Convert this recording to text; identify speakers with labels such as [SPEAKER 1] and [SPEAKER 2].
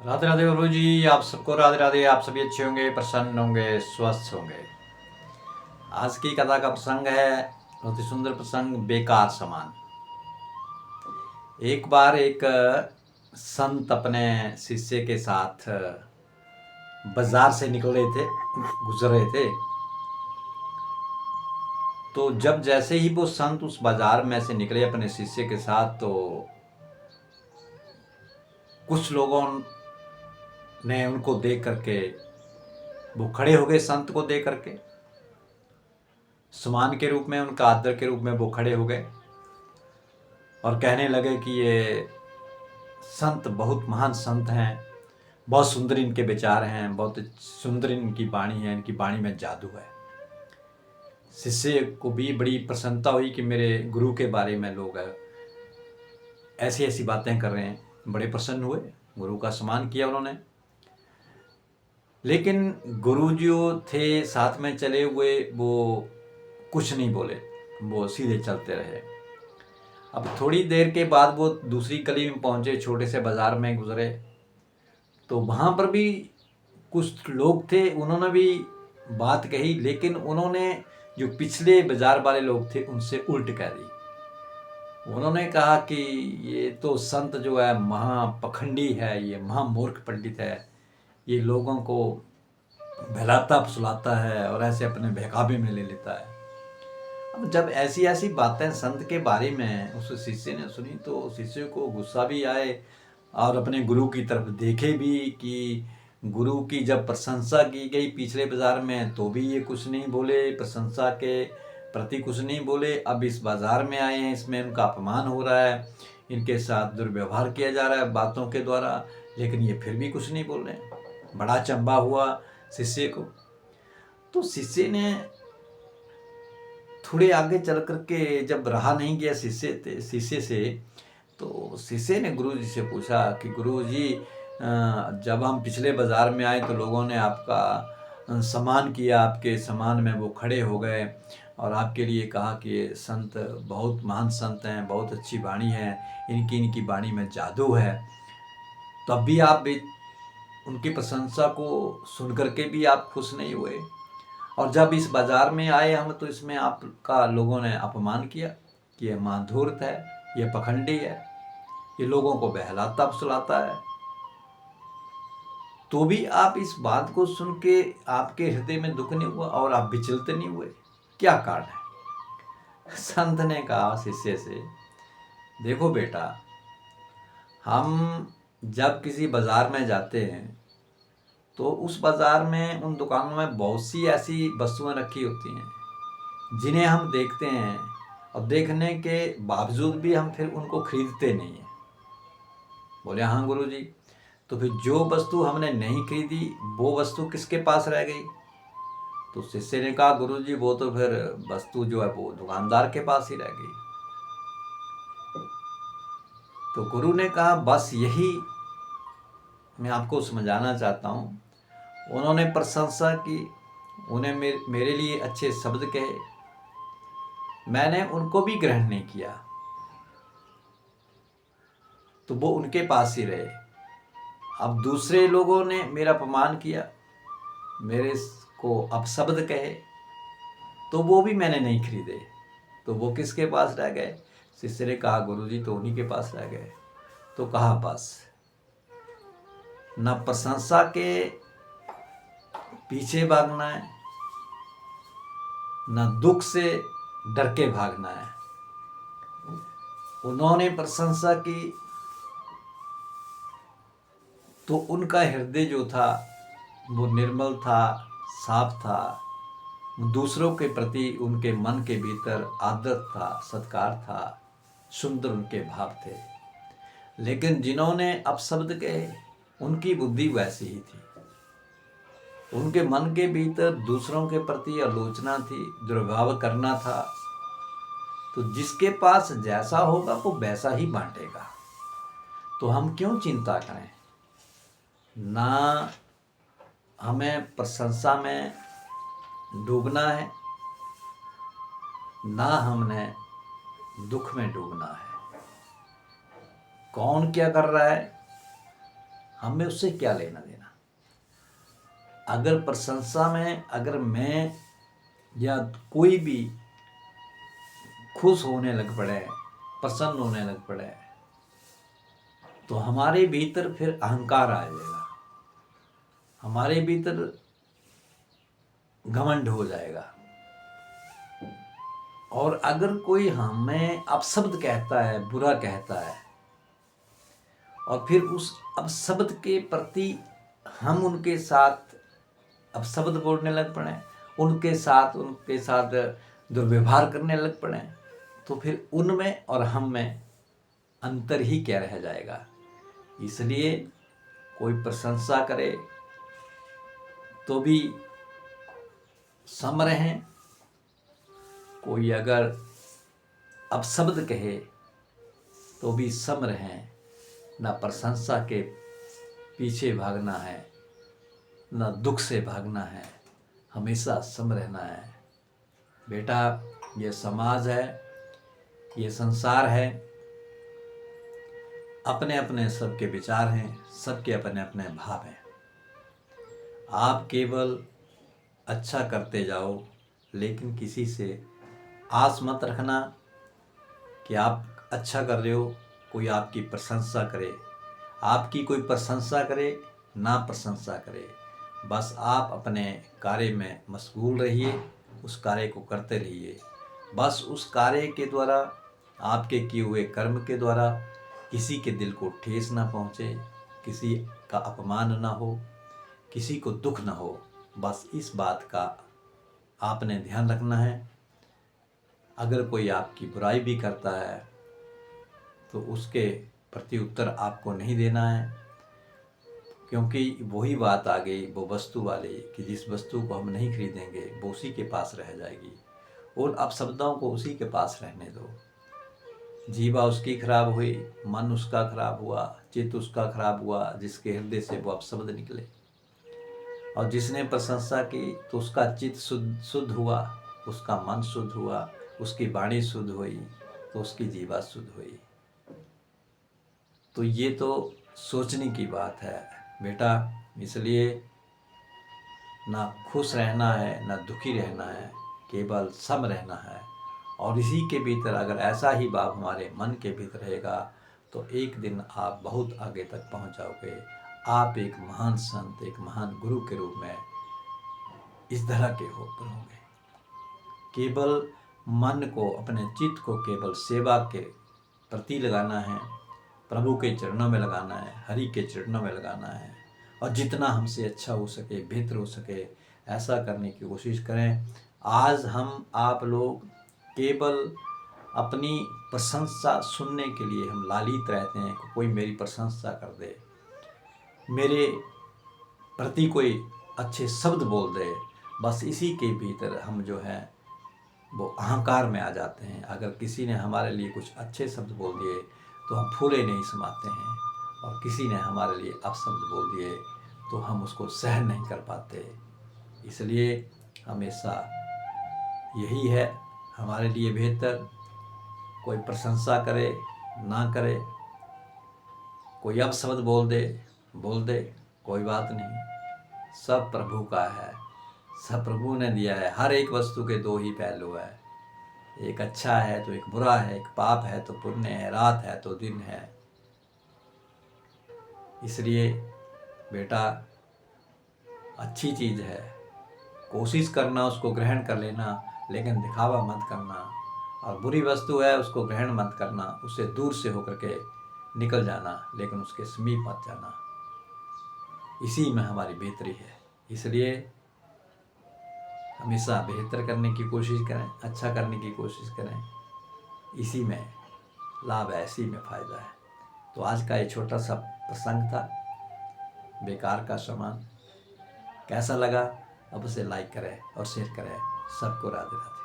[SPEAKER 1] राधे राधे गुरु जी। आप सबको राधे राधे। आप सभी अच्छे होंगे, प्रसन्न होंगे, स्वस्थ होंगे। आज की कथा का प्रसंग है बहुत ही सुंदर प्रसंग, बेकार सामान। एक बार एक संत अपने शिष्य के साथ बाजार से निकले थे, गुजर रहे थे। तो जब जैसे ही वो संत उस बाजार में से निकले अपने शिष्य के साथ, तो कुछ लोगों ने उनको देख करके वो खड़े हो गए। संत को देख करके सम्मान के रूप में, उनका आदर के रूप में वो खड़े हो गए और कहने लगे कि ये संत बहुत महान संत हैं, बहुत सुंदर इनके विचार हैं, बहुत सुंदर इनकी वाणी है, इनकी वाणी में जादू है। शिष्य को भी बड़ी प्रसन्नता हुई कि मेरे गुरु के बारे में लोग ऐसी ऐसी बातें कर रहे हैं। बड़े प्रसन्न हुए, गुरु का सम्मान किया उन्होंने। लेकिन गुरु जो थे साथ में चले हुए, वो कुछ नहीं बोले, वो सीधे चलते रहे। अब थोड़ी देर के बाद वो दूसरी गली में पहुंचे, छोटे से बाजार में गुजरे, तो वहाँ पर भी कुछ लोग थे, उन्होंने भी बात कही, लेकिन उन्होंने जो पिछले बाजार वाले लोग थे उनसे उल्ट कह दी। उन्होंने कहा कि ये तो संत जो है महापखंडी है, ये महामूर्ख पंडित है, ये लोगों को बहलाता फुसलाता है और ऐसे अपने बहकावे में ले लेता है। अब जब ऐसी ऐसी बातें संत के बारे में उस शिष्य ने सुनी, तो शिष्य को गुस्सा भी आए और अपने गुरु की तरफ देखे भी कि गुरु की जब प्रशंसा की गई पिछले बाजार में, तो भी ये कुछ नहीं बोले, प्रशंसा के प्रति कुछ नहीं बोले। अब इस बाजार में आए हैं, इसमें उनका अपमान हो रहा है, इनके साथ दुर्व्यवहार किया जा रहा है बातों के द्वारा, लेकिन ये फिर भी कुछ नहीं बोल रहे। बड़ा चंबा हुआ शिष्य को। तो शिष्य ने थोड़े आगे चल करके, जब रहा नहीं गया शिष्य से, तो शिष्य ने गुरु जी से पूछा कि गुरु जी, जब हम पिछले बाजार में आए तो लोगों ने आपका सम्मान किया, आपके सम्मान में वो खड़े हो गए और आपके लिए कहा कि ये संत बहुत महान संत हैं, बहुत अच्छी वाणी है, इनकी वाणी में जादू है। तब भी आप भी उनकी प्रशंसा को सुन करके भी आप खुश नहीं हुए, और जब इस बाजार में आए हम, तो इसमें आपका लोगों ने अपमान किया कि ये माधुर्त है, ये पखंडी है, ये लोगों को बहलाता फुसलाता है। तो भी आप इस बात को सुन के आपके हृदय में दुख नहीं हुआ और आप विचलित नहीं हुए, क्या कारण है? संत ने कहा शिष्य से, देखो बेटा, हम जब किसी बाजार में जाते हैं तो उस बाजार में, उन दुकानों में बहुत सी ऐसी वस्तुएं रखी होती हैं जिन्हें हम देखते हैं और देखने के बावजूद भी हम फिर उनको खरीदते नहीं हैं। बोले हाँ गुरुजी। तो फिर जो वस्तु हमने नहीं खरीदी वो वस्तु किसके पास रह गई? तो शिष्य ने कहा गुरुजी, वो तो फिर वस्तु जो है वो दुकानदार के पास ही रह गई। तो गुरु ने कहा बस यही मैं आपको समझाना चाहता हूँ। उन्होंने प्रशंसा की, उन्हें मेरे लिए अच्छे शब्द कहे, मैंने उनको भी ग्रहण नहीं किया, तो वो उनके पास ही रहे। अब दूसरे लोगों ने मेरा अपमान किया, मेरे को अपशब्द कहे, तो वो भी मैंने नहीं खरीदे, तो वो किसके पास रह गए? शिष्य ने कहा गुरुजी, तो उन्हीं के पास रह गए। तो कहा बस, न प्रशंसा के पीछे भागना है, न दुख से डर के भागना है। उन्होंने प्रशंसा की तो उनका हृदय जो था वो निर्मल था, साफ था, दूसरों के प्रति उनके मन के भीतर आदर था, सत्कार था, सुंदर उनके भाव थे। लेकिन जिन्होंने अपशब्द कहे, उनकी बुद्धि वैसी ही थी, उनके मन के भीतर दूसरों के प्रति आलोचना थी, दुर्भाव करना था। तो जिसके पास जैसा होगा वो वैसा ही बांटेगा। तो हम क्यों चिंता करें? ना हमें प्रशंसा में डूबना है, ना हमने दुख में डूबना है। कौन क्या कर रहा है हमें उससे क्या लेना देना। अगर प्रशंसा में अगर मैं या कोई भी खुश होने लग पड़े, प्रसन्न होने लग पड़े, तो हमारे भीतर फिर अहंकार आ जाएगा, हमारे भीतर घमंड हो जाएगा। और अगर कोई हमें अपशब्द कहता है, बुरा कहता है, और फिर उस अपशब्द के प्रति हम उनके साथ अपशब्द बोलने लग पड़े, उनके साथ दुर्व्यवहार करने लग पड़े, तो फिर उनमें और हम में अंतर ही क्या रह जाएगा। इसलिए कोई प्रशंसा करे तो भी सम रहें, कोई अगर अपशब्द कहे तो भी सम रहें। ना प्रशंसा के पीछे भागना है, ना दुख से भागना है, हमेशा सम रहना है। बेटा, ये समाज है, ये संसार है, अपने अपने सबके विचार हैं, सबके अपने अपने भाव हैं। आप केवल अच्छा करते जाओ, लेकिन किसी से आस मत रखना कि आप अच्छा कर रहे हो, कोई आपकी प्रशंसा करे। आपकी कोई प्रशंसा करे ना प्रशंसा करे, बस आप अपने कार्य में मशगूल रहिए, उस कार्य को करते रहिए। बस उस कार्य के द्वारा, आपके किए हुए कर्म के द्वारा किसी के दिल को ठेस ना पहुँचे, किसी का अपमान ना हो, किसी को दुख ना हो। बस इस बात का आपने ध्यान रखना है। अगर कोई आपकी बुराई भी करता है तो उसके प्रति उत्तर आपको नहीं देना है, क्योंकि वही बात आ गई वो वस्तु वाली कि जिस वस्तु को हम नहीं खरीदेंगे वो उसी के पास रह जाएगी, और अपशब्दों को उसी के पास रहने दो। जीवा उसकी खराब हुई, मन उसका खराब हुआ, चित्त उसका खराब हुआ, जिसके हृदय से वो अपशब्द निकले। और जिसने प्रशंसा की तो उसका चित्त शुद्ध हुआ, उसका मन शुद्ध हुआ, उसकी वाणी शुद्ध हुई, तो उसकी जीवा शुद्ध हुई। तो ये तो सोचने की बात है बेटा। इसलिए ना खुश रहना है ना दुखी रहना है, केवल सम रहना है। और इसी के भीतर अगर ऐसा ही भाव हमारे मन के भीतर रहेगा तो एक दिन आप बहुत आगे तक पहुंच जाओगे। आप एक महान संत, एक महान गुरु के रूप में इस तरह के होंगे। केवल मन को, अपने चित्त को केवल सेवा के प्रति लगाना है, प्रभु के चरणों में लगाना है, हरि के चरणों में लगाना है, और जितना हमसे अच्छा हो सके, बेहतर हो सके, ऐसा करने की कोशिश करें। आज हम आप लोग केवल अपनी प्रशंसा सुनने के लिए हम लालित रहते हैं कि कोई मेरी प्रशंसा कर दे, मेरे प्रति कोई अच्छे शब्द बोल दे। बस इसी के भीतर हम जो है वो अहंकार में आ जाते हैं। अगर किसी ने हमारे लिए कुछ अच्छे शब्द बोल दिए तो हम फूले नहीं समाते हैं, और किसी ने हमारे लिए अपशब्द बोल दिए तो हम उसको सहन नहीं कर पाते। इसलिए हमेशा यही है हमारे लिए बेहतर, कोई प्रशंसा करे ना करे, कोई अपशब्द बोल दे, कोई बात नहीं। सब प्रभु का है, सब प्रभु ने दिया है। हर एक वस्तु के दो ही पहलू है, एक अच्छा है तो एक बुरा है, एक पाप है तो पुण्य है, रात है तो दिन है। इसलिए बेटा, अच्छी चीज़ है, कोशिश करना उसको ग्रहण कर लेना, लेकिन दिखावा मत करना। और बुरी वस्तु है उसको ग्रहण मत करना, उससे दूर से होकर के निकल जाना, लेकिन उसके समीप मत जाना। इसी में हमारी बेहतरी है। इसलिए हमेशा बेहतर करने की कोशिश करें, अच्छा करने की कोशिश करें, इसी में लाभ है, इसी में फ़ायदा है। तो आज का ये छोटा सा प्रसंग था, बेकार का सामान। कैसा लगा अब उसे लाइक करें और शेयर करें। सबको राधे राधे।